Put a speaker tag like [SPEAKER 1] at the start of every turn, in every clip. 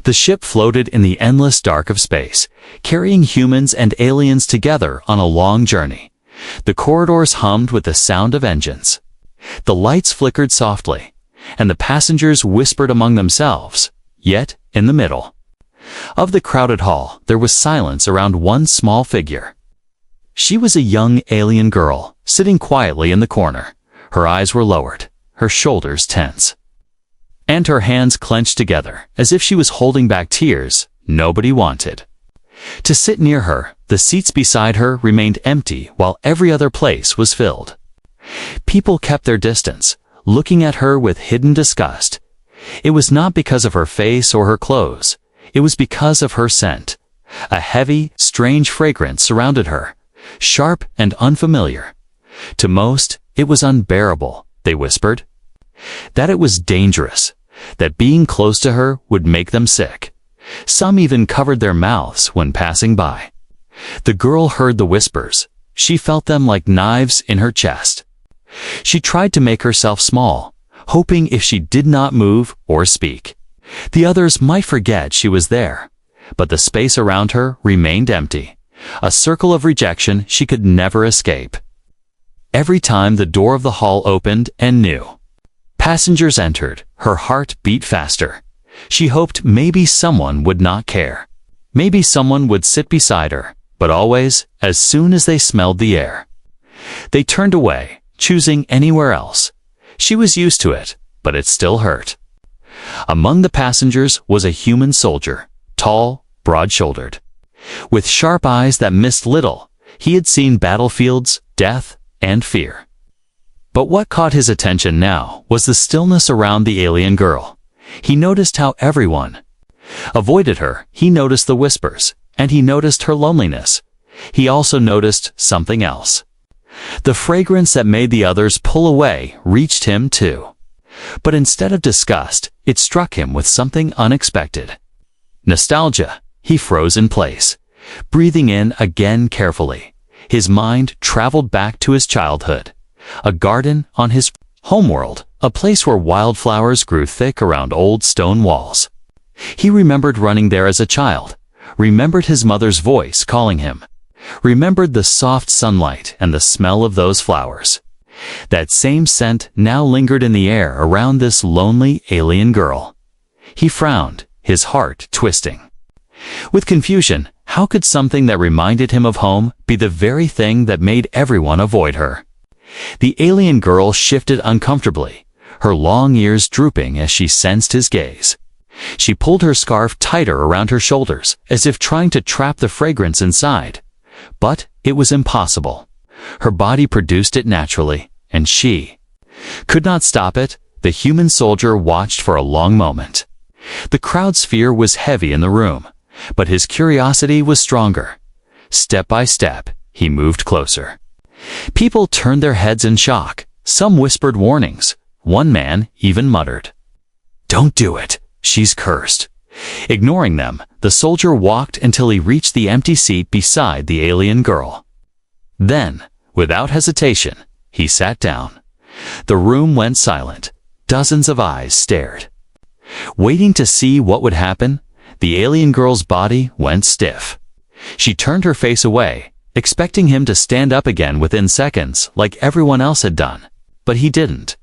[SPEAKER 1] The ship floated in the endless dark of space, carrying humans and aliens together on a long journey. The corridors hummed with the sound of engines. The lights flickered softly, and the passengers whispered among themselves. Yet, in the middle of the crowded hall, there was silence around one small figure. She was a young alien girl, sitting quietly in the corner. Her eyes were lowered, her shoulders tense, and her hands clenched together, as if she was holding back tears nobody wanted to sit near her. The seats beside her remained empty while every other place was filled. People kept their distance, looking at her with hidden disgust. It was not because of her face or her clothes. It was because of her scent. A heavy, strange fragrance surrounded her, sharp and unfamiliar. To most, it was unbearable, they whispered. That it was dangerous, that being close to her would make them sick. Some even covered their mouths when passing by. The girl heard the whispers. She felt them like knives in her chest. She tried to make herself small, hoping if she did not move or speak, the others might forget she was there. But the space around her remained empty, a circle of rejection she could never escape. Every time the door of the hall opened and new passengers entered, her heart beat faster. She hoped maybe someone would not care. Maybe someone would sit beside her, but always, as soon as they smelled the air, they turned away, choosing anywhere else. She was used to it, but it still hurt. Among the passengers was a human soldier, tall, broad-shouldered, with sharp eyes that missed little. He had seen battlefields, death, and fear. But what caught his attention now was the stillness around the alien girl. He noticed how everyone avoided her. He noticed the whispers, and he noticed her loneliness. He also noticed something else. The fragrance that made the others pull away reached him too. But instead of disgust, it struck him with something unexpected. Nostalgia. He froze in place, breathing in again carefully. His mind traveled back to his childhood. A garden on his homeworld, a place where wildflowers grew thick around old stone walls. He remembered running there as a child, remembered his mother's voice calling him, remembered the soft sunlight and the smell of those flowers. That same scent now lingered in the air around this lonely alien girl. He frowned, his heart twisting with confusion. How could something that reminded him of home be the very thing that made everyone avoid her? The alien girl shifted uncomfortably, her long ears drooping as she sensed his gaze. She pulled her scarf tighter around her shoulders, as if trying to trap the fragrance inside. But it was impossible. Her body produced it naturally, and she could not stop it. The human soldier watched for a long moment. The crowd's fear was heavy in the room, but his curiosity was stronger. Step by step, he moved closer. People turned their heads in shock. Some whispered warnings. One man even muttered, "Don't do it. She's cursed." Ignoring them, the soldier walked until he reached the empty seat beside the alien girl. Then, without hesitation, he sat down. The room went silent. Dozens of eyes stared, waiting to see what would happen. The alien girl's body went stiff. She turned her face away, expecting him to stand up again within seconds like everyone else had done. But he didn't.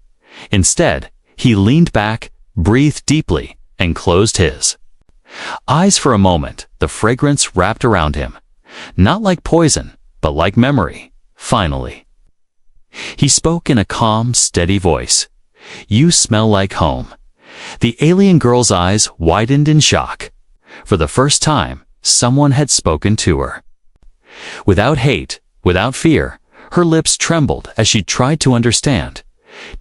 [SPEAKER 1] Instead, he leaned back, breathed deeply, and closed his eyes for a moment. The fragrance wrapped around him. Not like poison, but like memory. Finally, he spoke in a calm, steady voice. "You smell like home." The alien girl's eyes widened in shock. For the first time, someone had spoken to her. Without hate, without fear, her lips trembled as she tried to understand.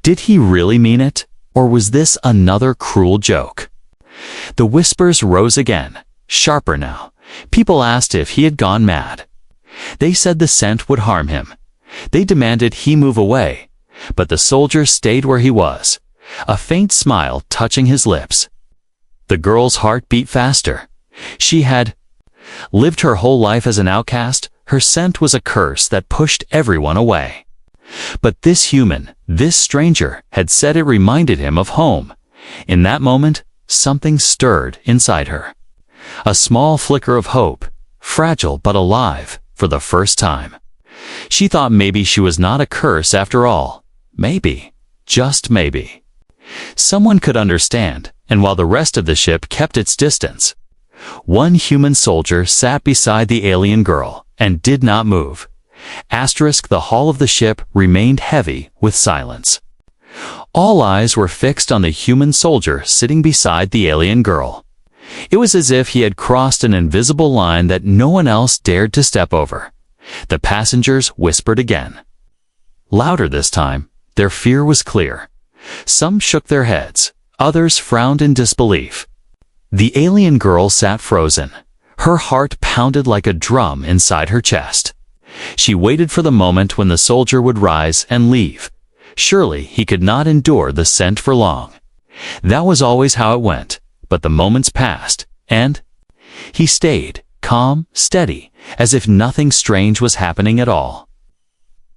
[SPEAKER 1] Did he really mean it, or was this another cruel joke? The whispers rose again, sharper now. People asked if he had gone mad. They said the scent would harm him. They demanded he move away, but the soldier stayed where he was, a faint smile touching his lips. The girl's heart beat faster. She had lived her whole life as an outcast. Her scent was a curse that pushed everyone away. But this human, this stranger, had said it reminded him of home. In that moment, something stirred inside her. A small flicker of hope, fragile but alive, for the first time. She thought maybe she was not a curse after all. Maybe, just maybe. Someone could understand, and while the rest of the ship kept its distance, one human soldier sat beside the alien girl and did not move. The hull of the ship remained heavy with silence. All eyes were fixed on the human soldier sitting beside the alien girl. It was as if he had crossed an invisible line that no one else dared to step over. The passengers whispered again. Louder this time, their fear was clear. Some shook their heads, others frowned in disbelief. The alien girl sat frozen. Her heart pounded like a drum inside her chest. She waited for the moment when the soldier would rise and leave. Surely he could not endure the scent for long. That was always how it went, but the moments passed, and he stayed, calm, steady, as if nothing strange was happening at all.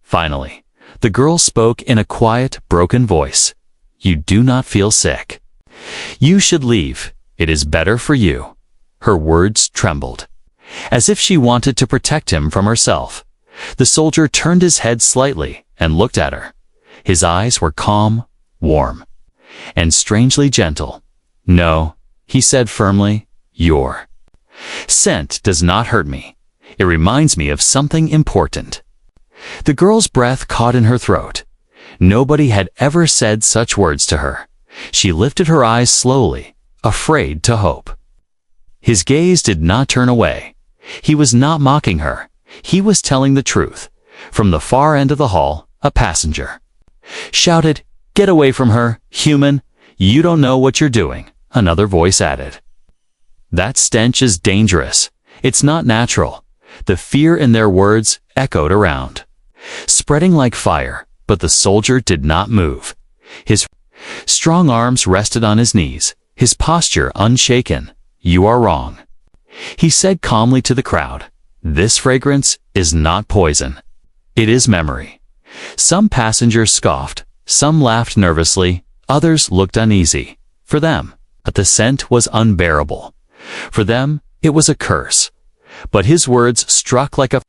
[SPEAKER 1] Finally, the girl spoke in a quiet, broken voice. "You do not feel sick. You should leave. It is better for you." Her words trembled, as if she wanted to protect him from herself. The soldier turned his head slightly and looked at her. His eyes were calm, warm, and strangely gentle. "No," he said firmly, "your scent does not hurt me. It reminds me of something important." The girl's breath caught in her throat. Nobody had ever said such words to her. She lifted her eyes slowly, afraid to hope. His gaze did not turn away. He was not mocking her. He was telling the truth. From the far end of the hall, a passenger shouted, "Get away from her, human! You don't know what you're doing," another voice added. "That stench is dangerous. It's not natural." The fear in their words echoed around, spreading like fire, but the soldier did not move. His strong arms rested on his knees, his posture unshaken. "You are wrong," he said calmly to the crowd. "This fragrance is not poison. It is memory." Some passengers scoffed, some laughed nervously, others looked uneasy. For them, the scent was unbearable. For them, it was a curse. But his words struck like a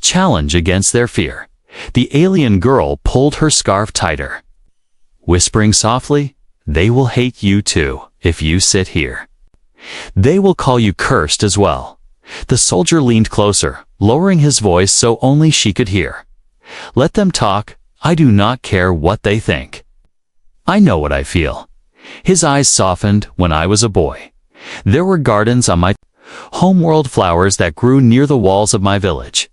[SPEAKER 1] challenge against their fear. The alien girl pulled her scarf tighter, whispering softly, "They will hate you too if you sit here. They will call you cursed as well." The soldier leaned closer, lowering his voice so only she could hear. "Let them talk. I do not care what they think. I know what I feel." His eyes softened. "When I was a boy, there were gardens on my homeworld, flowers that grew near the walls of my village.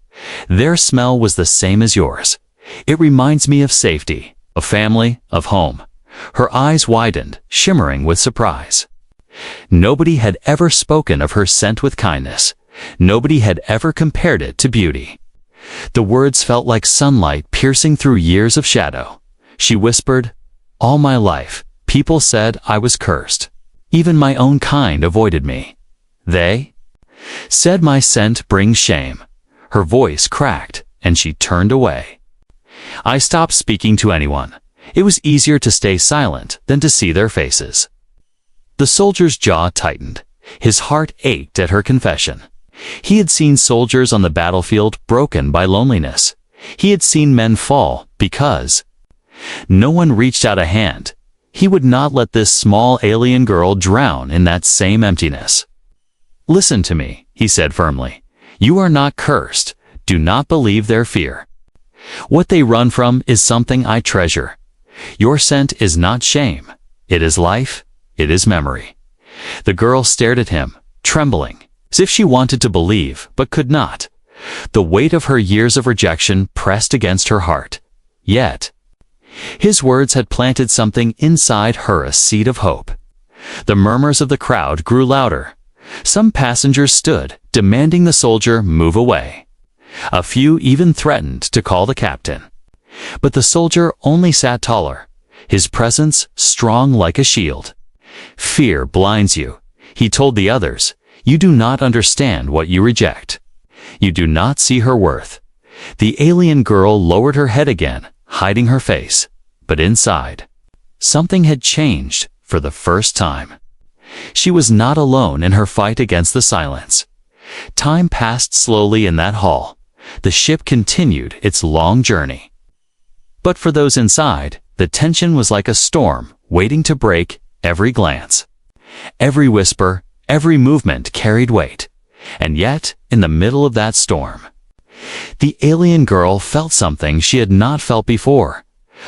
[SPEAKER 1] Their smell was the same as yours. It reminds me of safety, of family, of home." Her eyes widened, shimmering with surprise. Nobody had ever spoken of her scent with kindness. Nobody had ever compared it to beauty. The words felt like sunlight piercing through years of shadow. She whispered, "All my life, people said I was cursed. Even my own kind avoided me. They said my scent brings shame." Her voice cracked, and she turned away. "I stopped speaking to anyone. It was easier to stay silent than to see their faces." The soldier's jaw tightened. His heart ached at her confession. He had seen soldiers on the battlefield broken by loneliness. He had seen men fall because no one reached out a hand. He would not let this small alien girl drown in that same emptiness. "Listen to me," he said firmly. "You are not cursed. Do not believe their fear. What they run from is something I treasure. Your scent is not shame. It is life. It is memory." The girl stared at him, trembling, as if she wanted to believe but could not. The weight of her years of rejection pressed against her heart. Yet, his words had planted something inside her, a seed of hope. The murmurs of the crowd grew louder. Some passengers stood, demanding the soldier move away. A few even threatened to call the captain. But the soldier only sat taller, his presence strong like a shield. "Fear blinds you," he told the others. "You do not understand what you reject. You do not see her worth." The alien girl lowered her head again, hiding her face. But inside, something had changed for the first time. She was not alone in her fight against the silence. Time passed slowly in that hall. The ship continued its long journey. But for those inside, the tension was like a storm waiting to break. Every glance, every whisper, every movement carried weight. And yet, in the middle of that storm, the alien girl felt something she had not felt before.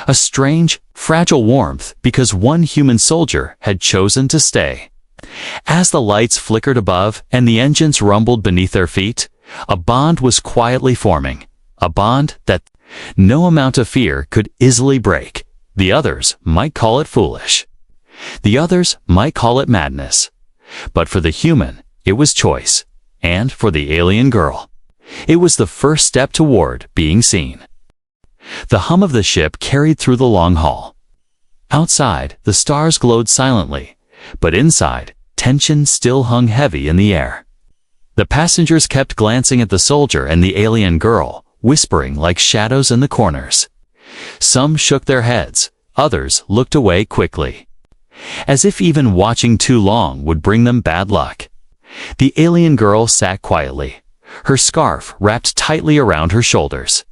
[SPEAKER 1] A strange, fragile warmth because one human soldier had chosen to stay. As the lights flickered above and the engines rumbled beneath their feet, a bond was quietly forming. A bond that no amount of fear could easily break. The others might call it foolish. The others might call it madness. But for the human, it was choice. And for the alien girl, it was the first step toward being seen. The hum of the ship carried through the long hall. Outside, the stars glowed silently, but inside, tension still hung heavy in the air. The passengers kept glancing at the soldier and the alien girl, whispering like shadows in the corners. Some shook their heads, others looked away quickly, as if even watching too long would bring them bad luck. The alien girl sat quietly, her scarf wrapped tightly around her shoulders.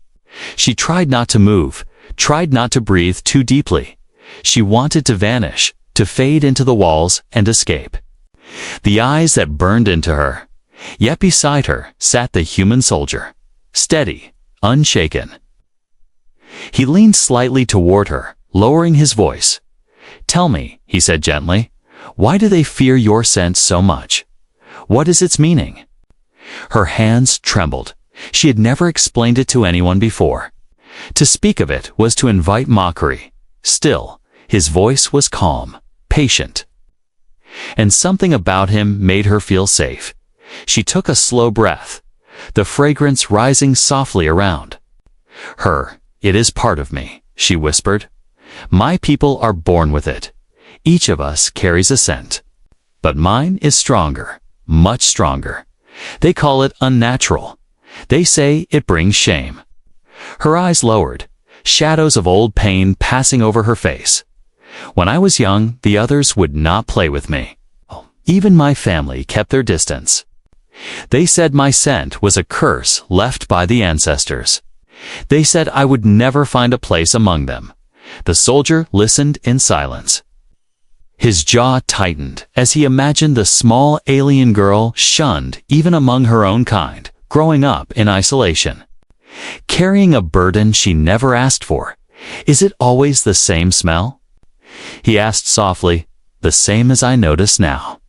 [SPEAKER 1] She tried not to move, tried not to breathe too deeply. She wanted to vanish, to fade into the walls and escape. The eyes that burned into her. Yet beside her sat the human soldier, steady, unshaken. He leaned slightly toward her, lowering his voice. "Tell me," he said gently, "why do they fear your scent so much? What is its meaning?" Her hands trembled. She had never explained it to anyone before. To speak of it was to invite mockery. Still, his voice was calm, patient. And something about him made her feel safe. She took a slow breath, the fragrance rising softly around her. "It is part of me," she whispered. "My people are born with it. Each of us carries a scent. But mine is stronger, much stronger. They call it unnatural. They say it brings shame." Her eyes lowered, shadows of old pain passing over her face. "When I was young, the others would not play with me. Even my family kept their distance. They said my scent was a curse left by the ancestors. They said I would never find a place among them." The soldier listened in silence. His jaw tightened as he imagined the small alien girl shunned even among her own kind, growing up in isolation, carrying a burden she never asked for. "Is it always the same smell?" he asked softly. "The same as I notice now."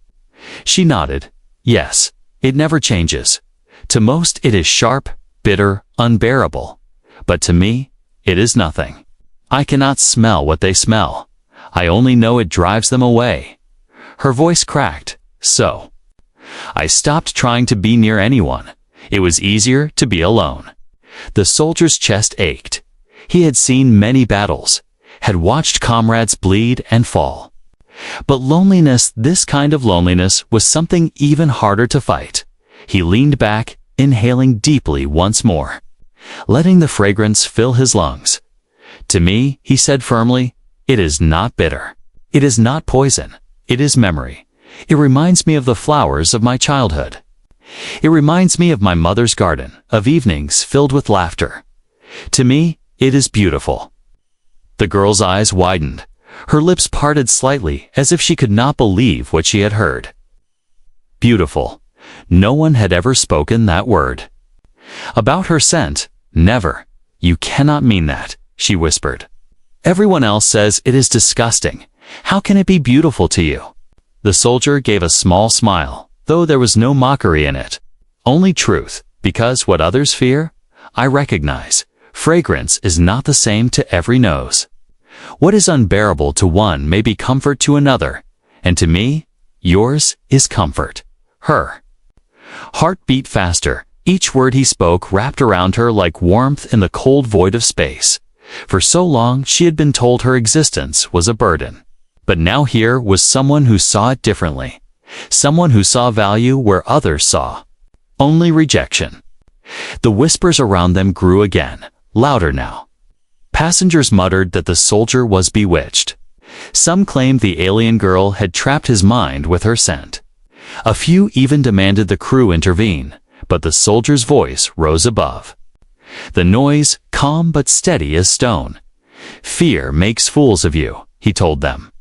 [SPEAKER 1] She nodded. "Yes, it never changes. To most it is sharp, bitter, unbearable. But to me, it is nothing. I cannot smell what they smell. I only know it drives them away." Her voice cracked. "So I stopped trying to be near anyone. It was easier to be alone." The soldier's chest ached. He had seen many battles, had watched comrades bleed and fall. But loneliness, this kind of loneliness, was something even harder to fight. He leaned back, inhaling deeply once more, letting the fragrance fill his lungs. "To me," he said firmly, "it is not bitter. It is not poison. It is memory. It reminds me of the flowers of my childhood. It reminds me of my mother's garden, of evenings filled with laughter. To me, it is beautiful." The girl's eyes widened. Her lips parted slightly as if she could not believe what she had heard. Beautiful. No one had ever spoken that word. About her scent, never. "You cannot mean that," she whispered. "Everyone else says it is disgusting. How can it be beautiful to you?" The soldier gave a small smile, though there was no mockery in it. "Only truth, because what others fear, I recognize. Fragrance is not the same to every nose. What is unbearable to one may be comfort to another, and to me, yours is comfort." Her heart beat faster. Each word he spoke wrapped around her like warmth in the cold void of space. For so long she had been told her existence was a burden. But now here was someone who saw it differently. Someone who saw value where others saw only rejection. The whispers around them grew again, louder now. Passengers muttered that the soldier was bewitched. Some claimed the alien girl had trapped his mind with her scent. A few even demanded the crew intervene, but the soldier's voice rose above. The noise, calm but steady as stone. "Fear makes fools of you," he told them.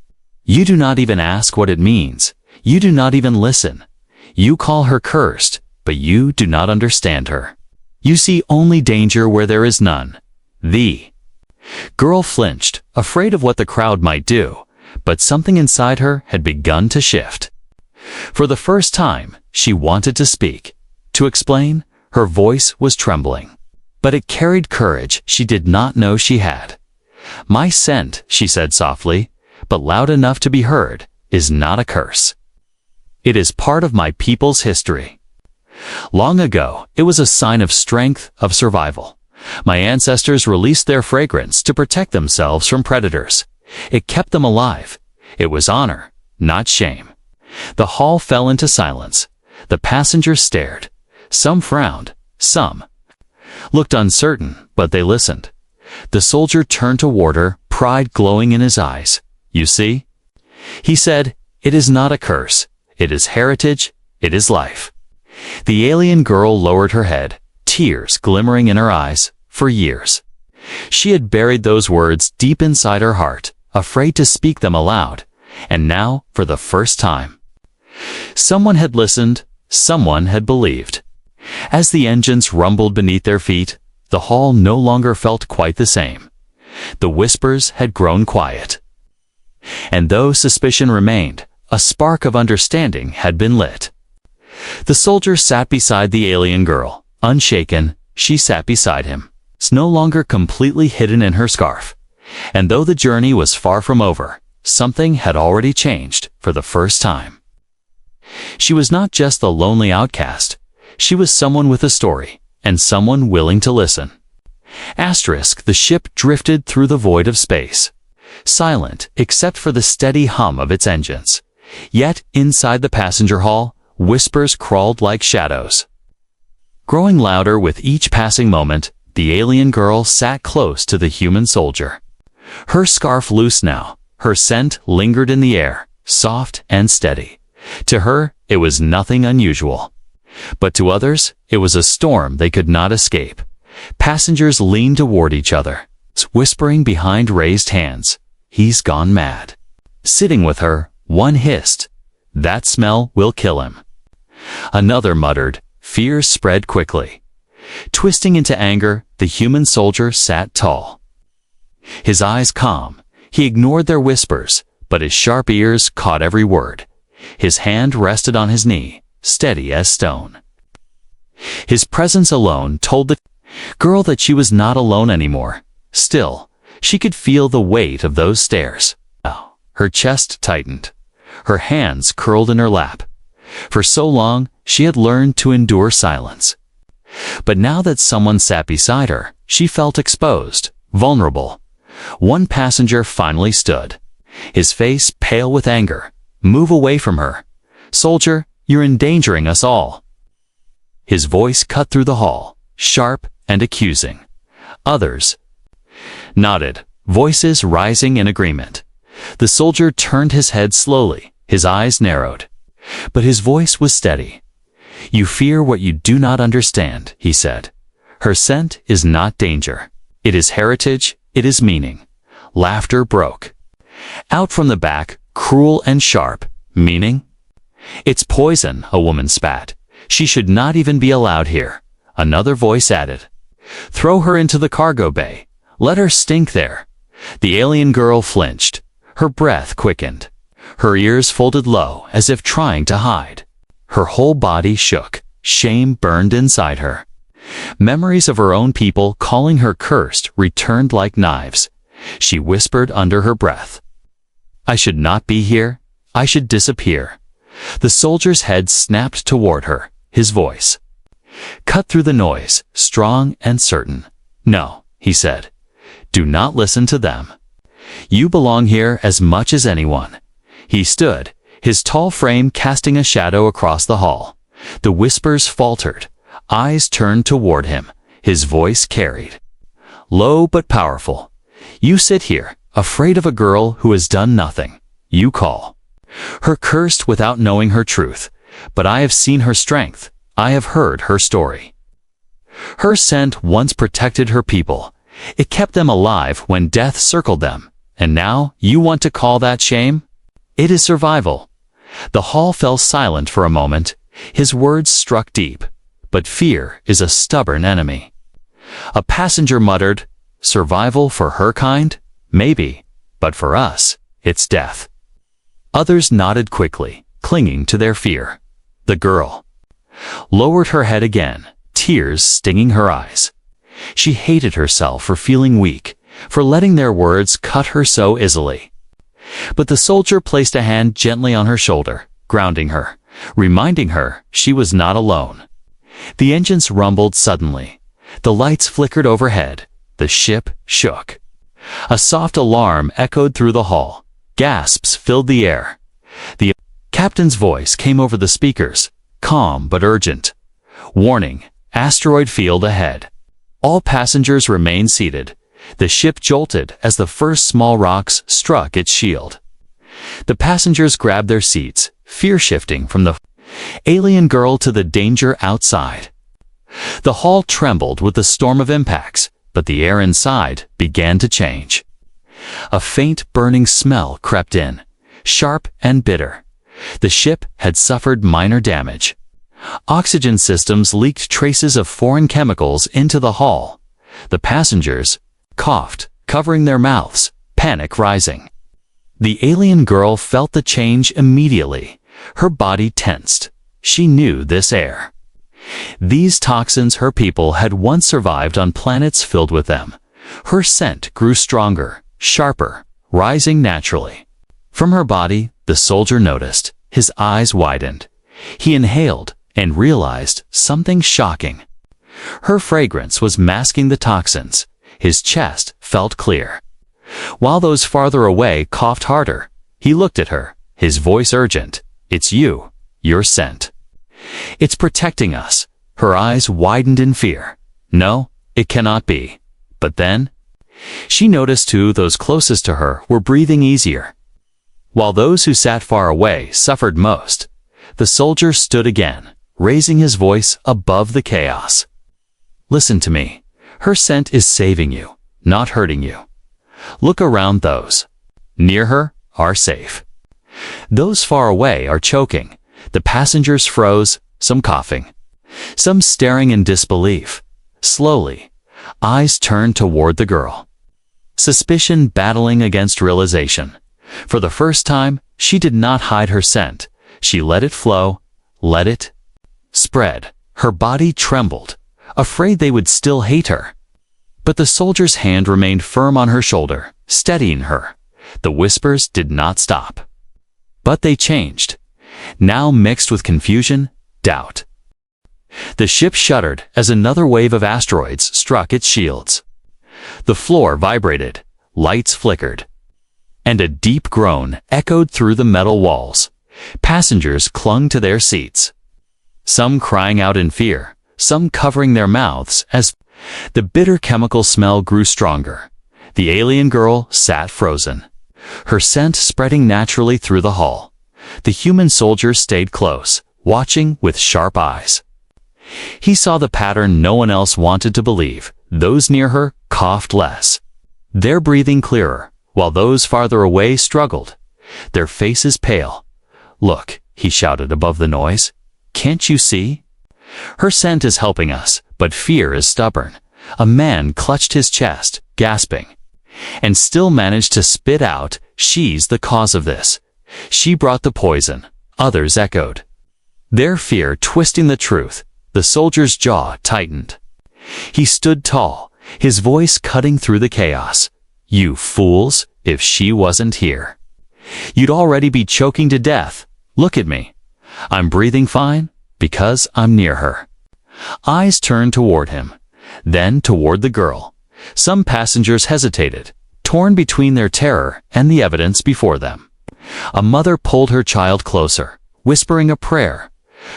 [SPEAKER 1] "You do not even ask what it means. You do not even listen. You call her cursed, but you do not understand her. You see only danger where there is none." The girl flinched, afraid of what the crowd might do, but something inside her had begun to shift. For the first time, she wanted to speak, to explain. Her voice was trembling, but it carried courage she did not know she had. "My scent," she said softly, but loud enough to be heard, "is not a curse. It is part of my people's history. Long ago, it was a sign of strength, of survival. My ancestors released their fragrance to protect themselves from predators. It kept them alive. It was honor, not shame." The hall fell into silence. The passengers stared. Some frowned, some looked uncertain, but they listened. The soldier turned toward her, pride glowing in his eyes. "You see?" he said, "it is not a curse. It is heritage. It is life." The alien girl lowered her head, tears glimmering in her eyes. For years, she had buried those words deep inside her heart, afraid to speak them aloud. And now, for the first time, someone had listened, someone had believed. As the engines rumbled beneath their feet, the hall no longer felt quite the same. The whispers had grown quiet. And though suspicion remained, a spark of understanding had been lit. The soldier sat beside the alien girl. Unshaken, she sat beside him, no longer completely hidden in her scarf. And though the journey was far from over, something had already changed for the first time. She was not just the lonely outcast. She was someone with a story, and someone willing to listen. The ship drifted through the void of space, silent except for the steady hum of its engines. Yet, inside the passenger hall, whispers crawled like shadows. Growing louder with each passing moment, the alien girl sat close to the human soldier. Her scarf loose now, her scent lingered in the air, soft and steady. To her, it was nothing unusual. But to others, it was a storm they could not escape. Passengers leaned toward each other, whispering behind raised hands, "He's gone mad." Sitting with her, one hissed, "That smell will kill him." Another muttered. Fear spread quickly. Twisting into anger, the human soldier sat tall. His eyes calm, he ignored their whispers, but his sharp ears caught every word. His hand rested on his knee, steady as stone. His presence alone told the girl that she was not alone anymore. Still, she could feel the weight of those stares. Her chest tightened. Her hands curled in her lap. For so long, she had learned to endure silence. But now that someone sat beside her, she felt exposed, vulnerable. One passenger finally stood, his face pale with anger. "Move away from her. Soldier, you're endangering us all." His voice cut through the hall, sharp and accusing. Others nodded, voices rising in agreement. The soldier turned his head slowly, his eyes narrowed. But his voice was steady. "You fear what you do not understand," he said. "Her scent is not danger. It is heritage, it is meaning." Laughter broke. Out from the back, cruel and sharp. "Meaning?" "It's poison," a woman spat. "She should not even be allowed here." Another voice added. "Throw her into the cargo bay. Let her stink there." The alien girl flinched. Her breath quickened. Her ears folded low as if trying to hide. Her whole body shook. Shame burned inside her. Memories of her own people calling her cursed returned like knives. She whispered under her breath, "I should not be here. I should disappear." The soldier's head snapped toward her, his voice cut through the noise, strong and certain. "No," he said. "Do not listen to them. You belong here as much as anyone." He stood, his tall frame casting a shadow across the hall. The whispers faltered, eyes turned toward him, his voice carried, low but powerful. "You sit here, afraid of a girl who has done nothing. You call her cursed without knowing her truth, but I have seen her strength. I have heard her story. Her scent once protected her people. It kept them alive when death circled them. And now you want to call that shame? It is survival. The hall fell silent for a moment. His words struck deep. But fear is a stubborn enemy. A passenger muttered, survival for her kind? Maybe. But for us, it's death. Others nodded quickly, clinging to their fear. The girl lowered her head again, tears stinging her eyes. She hated herself for feeling weak, for letting their words cut her so easily. But the soldier placed a hand gently on her shoulder, grounding her, reminding her she was not alone. The engines rumbled suddenly. The lights flickered overhead. The ship shook. A soft alarm echoed through the hall. Gasps filled the air. The captain's voice came over the speakers, calm but urgent. Warning, asteroid field ahead. All passengers remained seated. The ship jolted as the first small rocks struck its shield. The passengers grabbed their seats, fear shifting from the alien girl to the danger outside. The hall trembled with the storm of impacts, but the air inside began to change. A faint burning smell crept in, sharp and bitter. The ship had suffered minor damage. Oxygen systems leaked traces of foreign chemicals into the hall. The passengers coughed, covering their mouths, panic rising. The alien girl felt the change immediately. Her body tensed. She knew this air. These toxins her people had once survived on planets filled with them. Her scent grew stronger, sharper, rising naturally. From her body, the soldier noticed. His eyes widened. He inhaled and realized something shocking. Her fragrance was masking the toxins. His chest felt clear. While those farther away coughed harder, he looked at her, his voice urgent. It's you, your scent. It's protecting us. Her eyes widened in fear. No, it cannot be. But then, she noticed too those closest to her were breathing easier. While those who sat far away suffered most, the soldier stood again, raising his voice above the chaos. Listen to me. Her scent is saving you, not hurting you. Look around. Those near her are safe. Those far away are choking. The passengers froze, some coughing, some staring in disbelief. Slowly, eyes turned toward the girl. Suspicion battling against realization. For the first time, she did not hide her scent. She let it flow, let it spread. Her body trembled, afraid they would still hate her. But the soldier's hand remained firm on her shoulder, steadying her. The whispers did not stop. But they changed, now mixed with confusion, doubt. The ship shuddered as another wave of asteroids struck its shields. The floor vibrated, lights flickered, and a deep groan echoed through the metal walls. Passengers clung to their seats, some crying out in fear, some covering their mouths as the bitter chemical smell grew stronger. The alien girl sat frozen, her scent spreading naturally through the hall. The human soldier stayed close, watching with sharp eyes. He saw the pattern no one else wanted to believe. Those near her coughed less, their breathing clearer, while those farther away struggled, their faces pale. Look, he shouted above the noise. Can't you see? Her scent is helping us, but fear is stubborn. A man clutched his chest, gasping, and still managed to spit out, she's the cause of this. She brought the poison. Others echoed, their fear twisting the truth. The soldier's jaw tightened. He stood tall, his voice cutting through the chaos. You fools, if she wasn't here, you'd already be choking to death. Look at me. I'm breathing fine because I'm near her. Eyes turned toward him, then toward the girl. Some passengers hesitated, torn between their terror and the evidence before them. A mother pulled her child closer, whispering a prayer.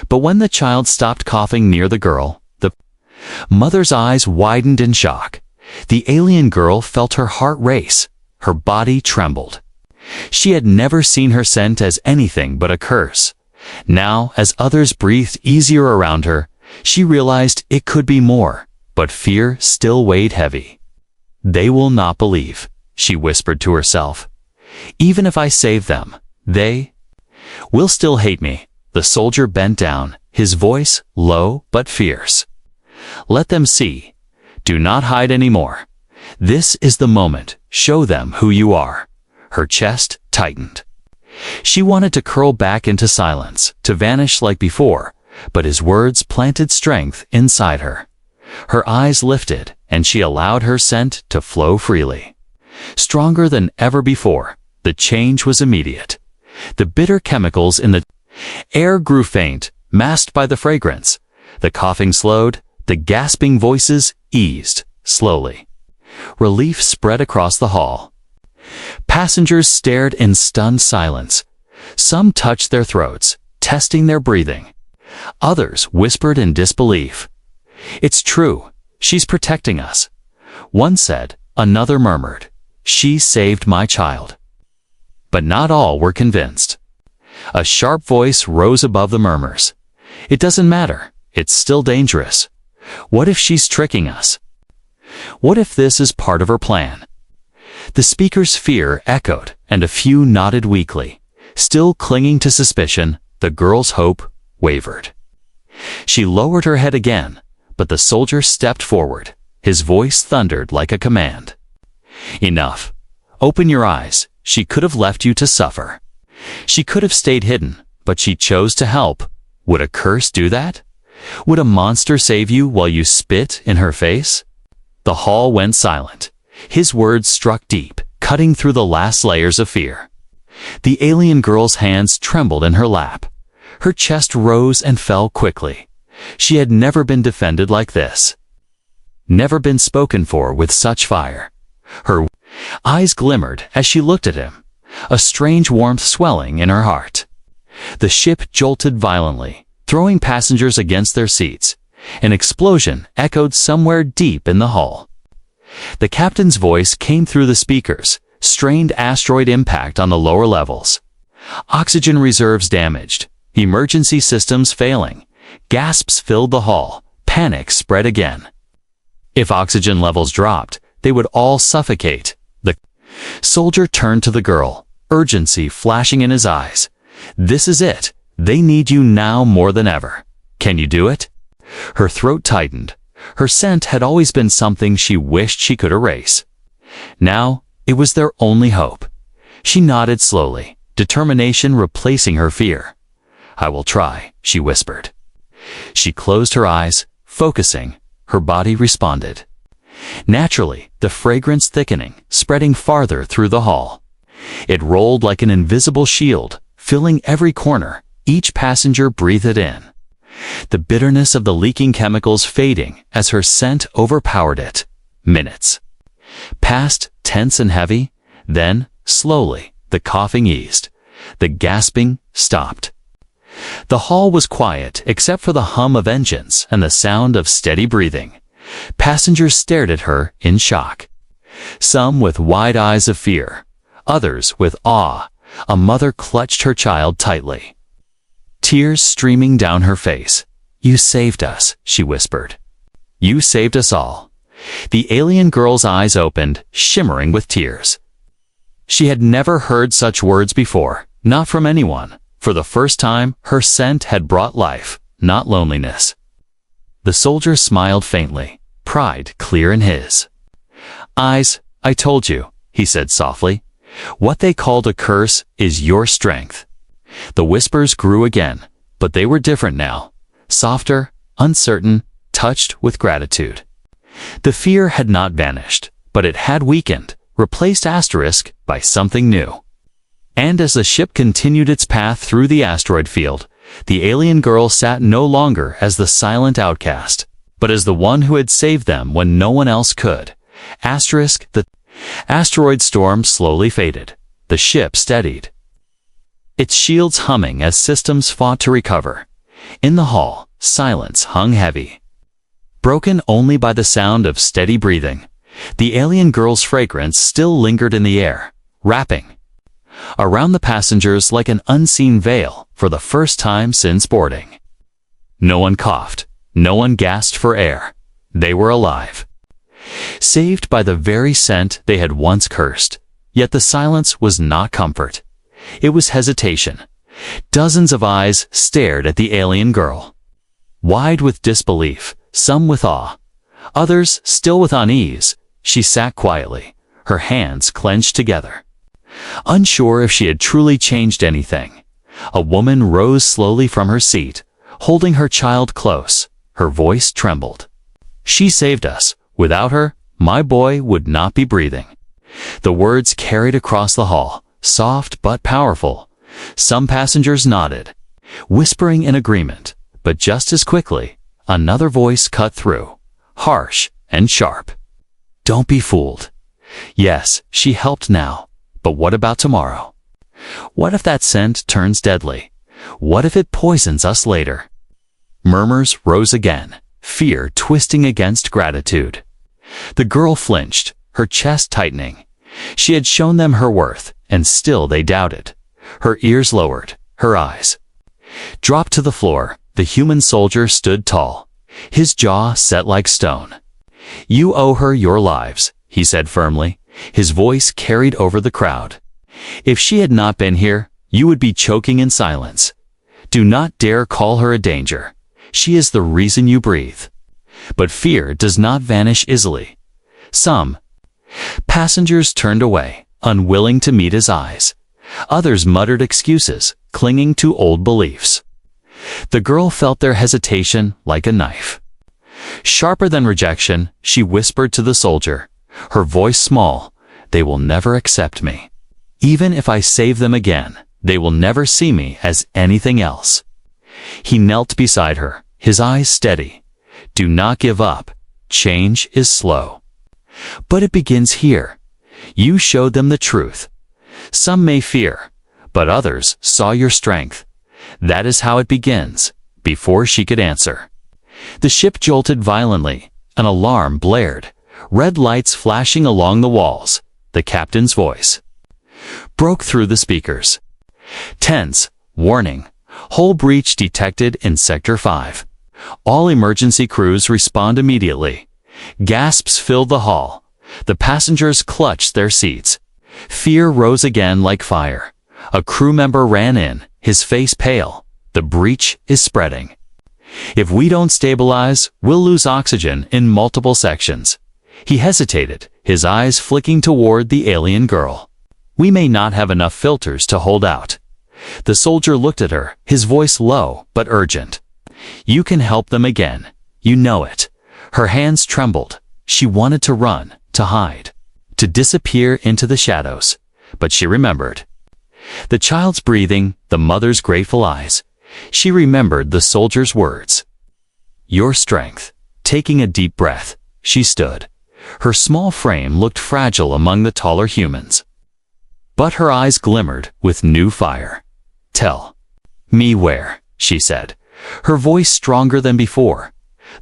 [SPEAKER 1] But when the child stopped coughing near the girl, the mother's eyes widened in shock. The alien girl felt her heart race. Her body trembled. She had never seen her scent as anything but a curse. Now, as others breathed easier around her, she realized it could be more, but fear still weighed heavy. "They will not believe," she whispered to herself. "Even if I save them, they will still hate me." The soldier bent down, his voice low but fierce. "Let them see. Do not hide anymore. This is the moment. Show them who you are." Her chest tightened. She wanted to curl back into silence, to vanish like before, but his words planted strength inside her. Her eyes lifted, and she allowed her scent to flow freely. Stronger than ever before, the change was immediate. The bitter chemicals in the air grew faint, masked by the fragrance. The coughing slowed, the gasping voices eased, slowly. Relief spread across the hall. Passengers stared in stunned silence. Some touched their throats, testing their breathing. Others whispered in disbelief. "It's true. She's protecting us." One said, another murmured, "She saved my child." But not all were convinced. A sharp voice rose above the murmurs. "It doesn't matter. It's still dangerous. What if she's tricking us? What if this is part of her plan?" The speaker's fear echoed, and a few nodded weakly. Still clinging to suspicion, the girl's hope wavered. She lowered her head again, but the soldier stepped forward. His voice thundered like a command. "Enough. Open your eyes. She could have left you to suffer. She could have stayed hidden, but she chose to help. Would a curse do that? Would a monster save you while you spit in her face?" The hall went silent. His words struck deep, cutting through the last layers of fear. The alien girl's hands trembled in her lap. Her chest rose and fell quickly. She had never been defended like this. Never been spoken for with such fire. Her eyes glimmered as she looked at him, a strange warmth swelling in her heart. The ship jolted violently, throwing passengers against their seats. An explosion echoed somewhere deep in the hull. The captain's voice came through the speakers, strained asteroid impact on the lower levels. Oxygen reserves damaged, emergency systems failing. Gasps filled the hall, panic spread again. If oxygen levels dropped, they would all suffocate. The soldier turned to the girl, urgency flashing in his eyes. "This is it. They need you now more than ever. Can you do it?" Her throat tightened. Her scent had always been something she wished she could erase. Now, it was their only hope. She nodded slowly, determination replacing her fear. "I will try," she whispered. She closed her eyes, focusing. Her body responded. Naturally, the fragrance thickening, spreading farther through the hall. It rolled like an invisible shield, filling every corner. Each passenger breathed it in. The bitterness of the leaking chemicals fading as her scent overpowered it. Minutes passed, tense and heavy. Then, slowly, the coughing eased. The gasping stopped. The hall was quiet except for the hum of engines and the sound of steady breathing. Passengers stared at her in shock. Some with wide eyes of fear, others with awe. A mother clutched her child tightly, tears streaming down her face. "You saved us," she whispered. "You saved us all." The alien girl's eyes opened, shimmering with tears. She had never heard such words before, not from anyone. For the first time, her scent had brought life, not loneliness. The soldier smiled faintly, pride clear in his eyes. "I told you," he said softly. "What they called a curse is your strength." The whispers grew again, but they were different now. Softer, uncertain, touched with gratitude. The fear had not vanished, but it had weakened, replaced asterisk by something new. And as the ship continued its path through the asteroid field, the alien girl sat no longer as the silent outcast, but as the one who had saved them when no one else could. Asterisk, the asteroid storm slowly faded. The ship steadied, its shields humming as systems fought to recover. In the hall, silence hung heavy, broken only by the sound of steady breathing. The alien girl's fragrance still lingered in the air, wrapping around the passengers like an unseen veil for the first time since boarding. No one coughed. No one gasped for air. They were alive. Saved by the very scent they had once cursed. Yet the silence was not comfort. It was hesitation. Dozens of eyes stared at the alien girl. Wide with disbelief, some with awe, others still with unease. She sat quietly, her hands clenched together. Unsure if she had truly changed anything, a woman rose slowly from her seat, holding her child close. Her voice trembled. "She saved us. Without her, my boy would not be breathing." The words carried across the hall, soft but powerful. Some passengers nodded, whispering in agreement, but just as quickly, another voice cut through, harsh and sharp. "Don't be fooled. Yes, she helped now, but what about tomorrow? What if that scent turns deadly? What if it poisons us later?" Murmurs rose again, fear twisting against gratitude. The girl flinched, her chest tightening. She had shown them her worth, and still they doubted. Her ears lowered, her eyes dropped to the floor. The human soldier stood tall, his jaw set like stone. "You owe her your lives," he said firmly. His voice carried over the crowd. "If she had not been here, you would be choking in silence. Do not dare call her a danger. She is the reason you breathe." But fear does not vanish easily. Some passengers turned away, unwilling to meet his eyes. Others muttered excuses, clinging to old beliefs. The girl felt their hesitation like a knife. Sharper than rejection, she whispered to the soldier, her voice small, "They will never accept me. Even if I save them again, they will never see me as anything else." He knelt beside her, his eyes steady. "Do not give up. Change is slow. But it begins here. You showed them the truth. Some may fear, but others saw your strength. That is how it begins." Before she could answer, the ship jolted violently. An alarm blared, red lights flashing along the walls. The captain's voice broke through the speakers. "Tense, warning. Hull breach detected in Sector 5. All emergency crews respond immediately." Gasps filled the hall. The passengers clutched their seats. Fear rose again like fire. A crew member ran in, his face pale. "The breach is spreading. If we don't stabilize, we'll lose oxygen in multiple sections." He hesitated, his eyes flicking toward the alien girl. "We may not have enough filters to hold out." The soldier looked at her, his voice low but urgent. "You can help them again. You know it." Her hands trembled. She wanted to run, to hide, to disappear into the shadows. But she remembered the child's breathing, the mother's grateful eyes. She remembered the soldier's words. "Your strength." Taking a deep breath, she stood. Her small frame looked fragile among the taller humans. But her eyes glimmered with new fire. "Tell me where," she said, her voice stronger than before.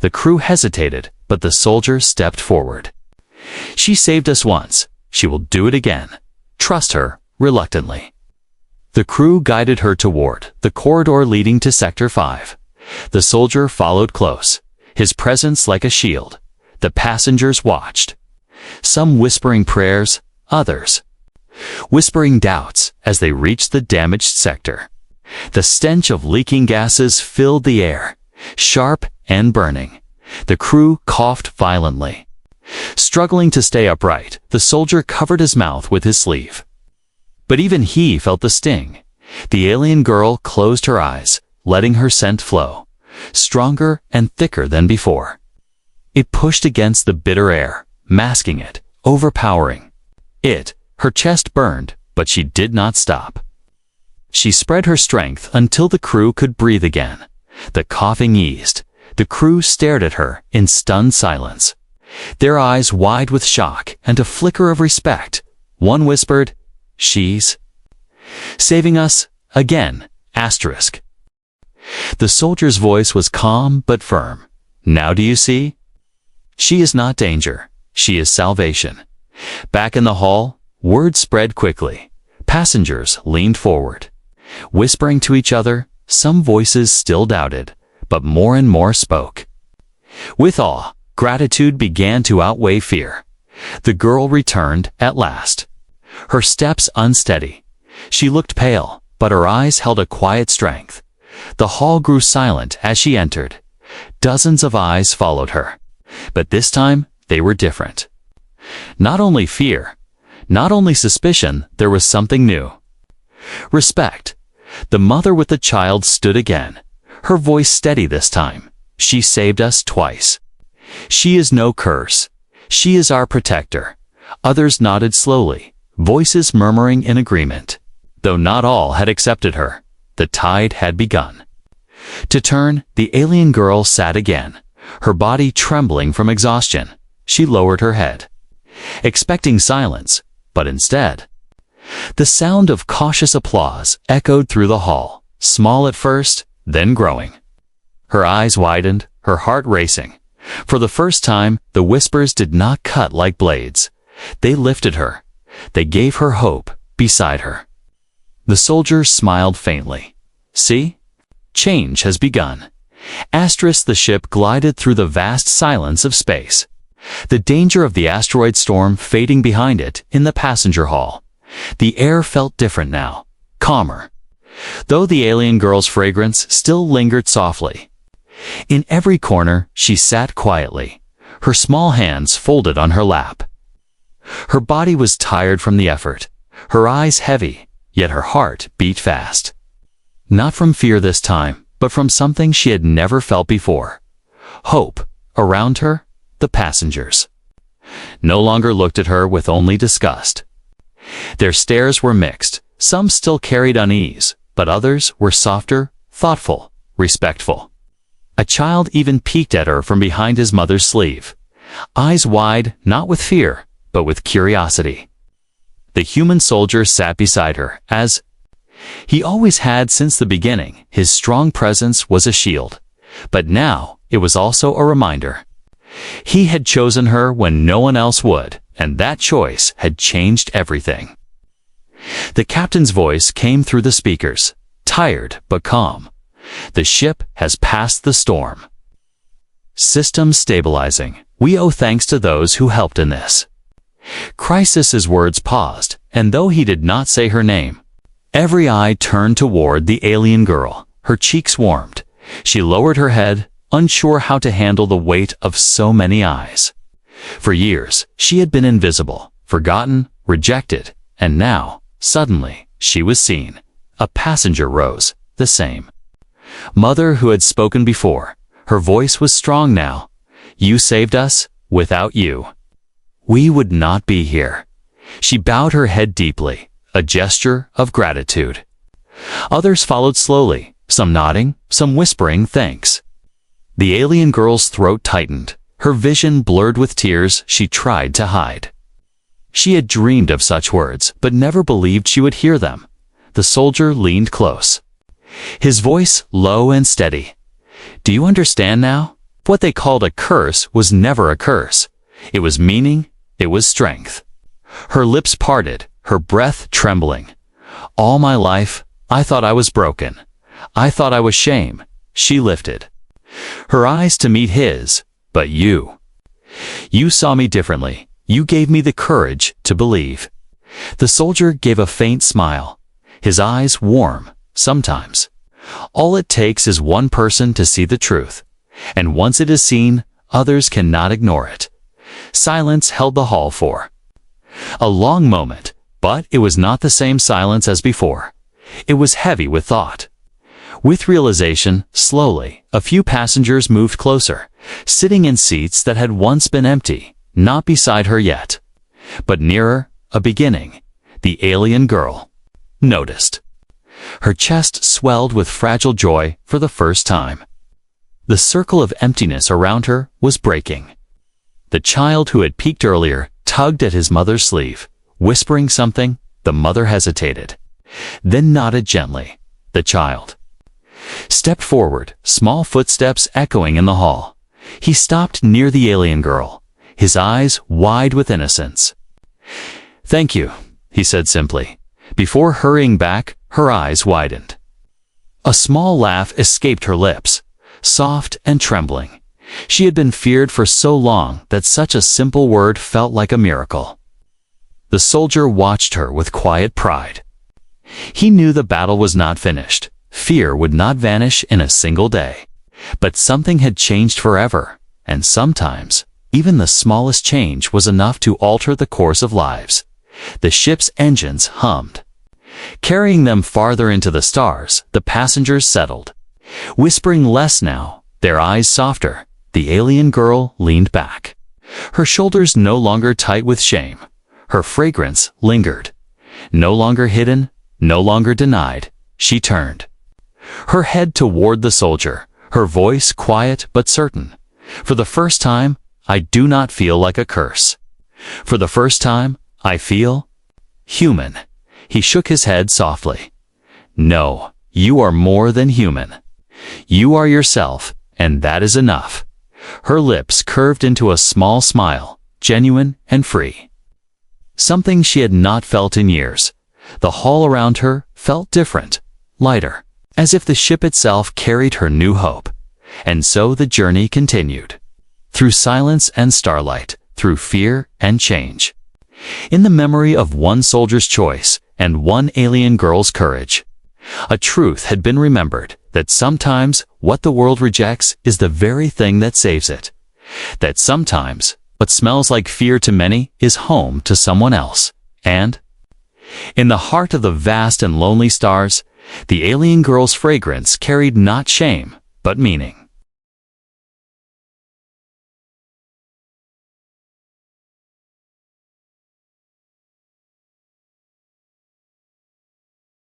[SPEAKER 1] The crew hesitated, but the soldier stepped forward. "She saved us once. She will do it again. Trust her," reluctantly. The crew guided her toward the corridor leading to Sector 5. The soldier followed close, his presence like a shield. The passengers watched, some whispering prayers, others whispering doubts as they reached the damaged sector. The stench of leaking gases filled the air, sharp and burning. The crew coughed violently. Struggling to stay upright, the soldier covered his mouth with his sleeve. But even he felt the sting. The alien girl closed her eyes, letting her scent flow, stronger and thicker than before. It pushed against the bitter air, masking it, overpowering it. Her chest burned, but she did not stop. She spread her strength until the crew could breathe again. The coughing eased. The crew stared at her in stunned silence, their eyes wide with shock and a flicker of respect. One whispered, "She's saving us again." The soldier's voice was calm but firm. "Now do you see? She is not danger. she is salvation. Back in the hall, word spread quickly. Passengers leaned forward. Whispering to each other, some voices still doubted, but more and more spoke. With awe, gratitude began to outweigh fear. The girl returned at last. Her steps unsteady. She looked pale, but her eyes held a quiet strength. The hall grew silent as she entered. Dozens of eyes followed her. But this time, they were different. Not only fear, not only suspicion, there was something new. Respect. The mother with the child stood again. Her voice steady this time. She saved us twice. She is no curse. She is our protector. Others nodded slowly, voices murmuring in agreement. Though not all had accepted her, the tide had begun. To turn, the alien girl sat again, her body trembling from exhaustion. She lowered her head, expecting silence, but instead, the sound of cautious applause echoed through the hall, small at first, then growing. Her eyes widened, her heart racing. For the first time, the whispers did not cut like blades. They lifted her. They gave her hope beside her. The soldier smiled faintly. See? Change has begun. The ship glided through the vast silence of space. The danger of the asteroid storm fading behind it in the passenger hall. The air felt different now, calmer. Though the alien girl's fragrance still lingered softly. In every corner, she sat quietly, her small hands folded on her lap. Her body was tired from the effort, her eyes heavy, yet her heart beat fast. Not from fear this time, but from something she had never felt before. Hope. Around her, the passengers no longer looked at her with only disgust. Their stares were mixed. Some still carried unease, but others were softer, thoughtful, respectful. A child even peeked at her from behind his mother's sleeve, eyes wide, not with fear, but with curiosity. The human soldier sat beside her, as he always had since the beginning. His strong presence was a shield, but now it was also a reminder. He had chosen her when no one else would, and that choice had changed everything. The captain's voice came through the speakers, tired but calm. The ship has passed the storm. Systems stabilizing. We owe thanks to those who helped in this. Crisis's words paused, and though he did not say her name, every eye turned toward the alien girl. Her cheeks warmed. She lowered her head, unsure how to handle the weight of so many eyes. For years, she had been invisible, forgotten, rejected, and now, suddenly, she was seen. A passenger rose, the same mother who had spoken before. Her voice was strong now. You saved us. Without you, we would not be here. She bowed her head deeply, a gesture of gratitude. Others followed slowly, some nodding, some whispering thanks. The alien girl's throat tightened, her vision blurred with tears she tried to hide. She had dreamed of such words, but never believed she would hear them. The soldier leaned close, his voice low and steady. Do you understand now? What they called a curse was never a curse. It was meaning, it was strength. Her lips parted, her breath trembling. All my life, I thought I was broken. I thought I was shame. She lifted her eyes to meet his. But you saw me differently. You gave me the courage to believe. The soldier gave a faint smile, his eyes warm. Sometimes, all it takes is one person to see the truth, and once it is seen, others cannot ignore it. Silence held the hall for a long moment, but it was not the same silence as before. It was heavy with thought. With realization, slowly, a few passengers moved closer, sitting in seats that had once been empty, not beside her yet, but nearer, a beginning. The alien girl noticed. Her chest swelled with fragile joy for the first time. The circle of emptiness around her was breaking. The child who had peeked earlier tugged at his mother's sleeve, whispering something. The mother hesitated, then nodded gently. The child stepped forward, small footsteps echoing in the hall. He stopped near the alien girl, his eyes wide with innocence. "Thank you," he said simply. Before hurrying back, her eyes widened. A small laugh escaped her lips, soft and trembling. She had been feared for so long that such a simple word felt like a miracle. The soldier watched her with quiet pride. He knew the battle was not finished. Fear would not vanish in a single day. But something had changed forever, and sometimes, even the smallest change was enough to alter the course of lives. The ship's engines hummed. Carrying them farther into the stars, the passengers settled. Whispering less now, their eyes softer, the alien girl leaned back. Her shoulders no longer tight with shame. Her fragrance lingered. No longer hidden, no longer denied, she turned. Her head toward the soldier, her voice quiet but certain. "For the first time, I do not feel like a curse. For the first time, I feel human." He shook his head softly. "No, you are more than human. You are yourself, and that is enough." Her lips curved into a small smile, genuine and free. Something she had not felt in years. The hall around her felt different, lighter, as if the ship itself carried her new hope. And so the journey continued. Through silence and starlight, through fear and change. In the memory of one soldier's choice and one alien girl's courage, a truth had been remembered, that sometimes what the world rejects is the very thing that saves it. That sometimes what smells like fear to many is home to someone else. And in the heart of the vast and lonely stars, the alien girl's fragrance carried not shame, but meaning.